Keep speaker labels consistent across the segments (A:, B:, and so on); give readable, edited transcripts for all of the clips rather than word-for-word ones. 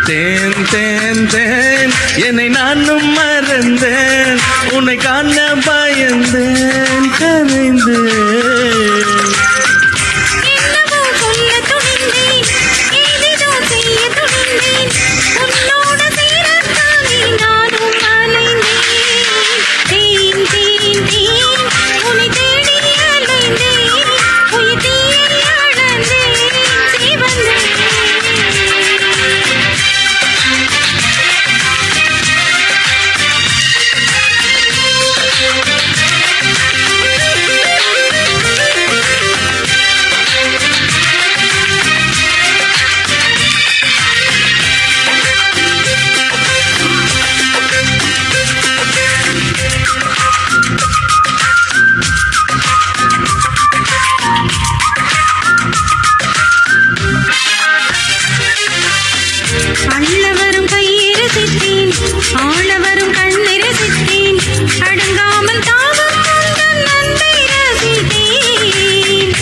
A: தேன் தேன் தேன் என்னை நானும் மறந்தேன், உன்னை காண பயந்தேன் கரைந்தேன்.
B: அள்ளவரும் கையை ரசித்தேன், ஆளவரும் கண்ணை ரசித்தேன், அடங்காமல் தாவும் உந்தன் அன்பை ரசித்தேன்.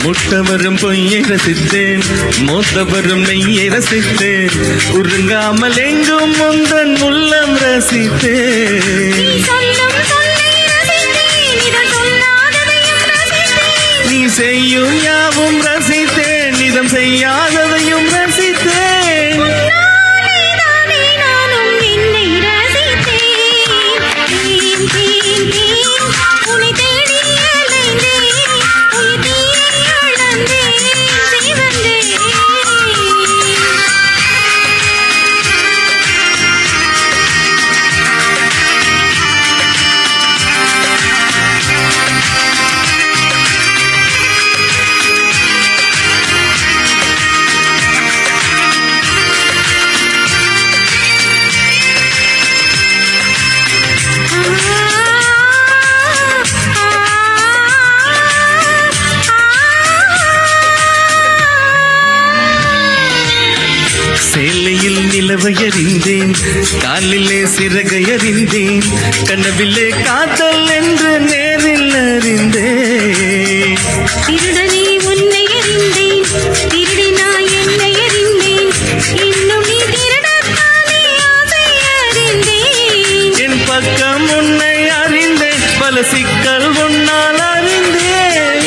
A: முட்டவரும் பொய்யை ரசித்தேன், மூத்தவரும் நெய்யை ரசித்தேன், உருங்காமல் எங்கும் உந்தன் உள்ளம் ரசித்தேன்.
B: நீ சொல்லும் சொல்லை ரசித்தேன், இதழ் சொல்லாததையும் ரசித்தேன்.
A: நீ செய்யும் யாவும் ரசித்தேன், இதம் செய்யாததையும் ரசித்தேன். சேலையில் நிலவை அறிந்தேன், காலிலே சிறகை அறிந்தேன், கனவிலே காதல் என்று நேரில் அறிந்தேன்.
B: திருடனே உன்னை அறிந்தேன், திருடினாய் என்னை அறிந்தேன், இன்னும் நீ திருடத்தானே ஆசை அறிந்தேன்.
A: என் பக்கம் உன்னை அறிந்தேன், பல சிக்கல் உன்னால் அறிந்தேன்.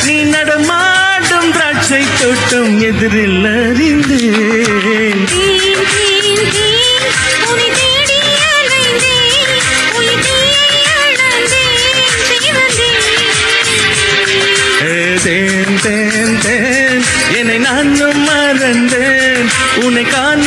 A: நீ நடமாடும் திராட்சை தோட்டம் எதிரில் அறிந்தேன். தேன் தேன் தேன் என்னை நானும் மறந்தேன், உன்னை காண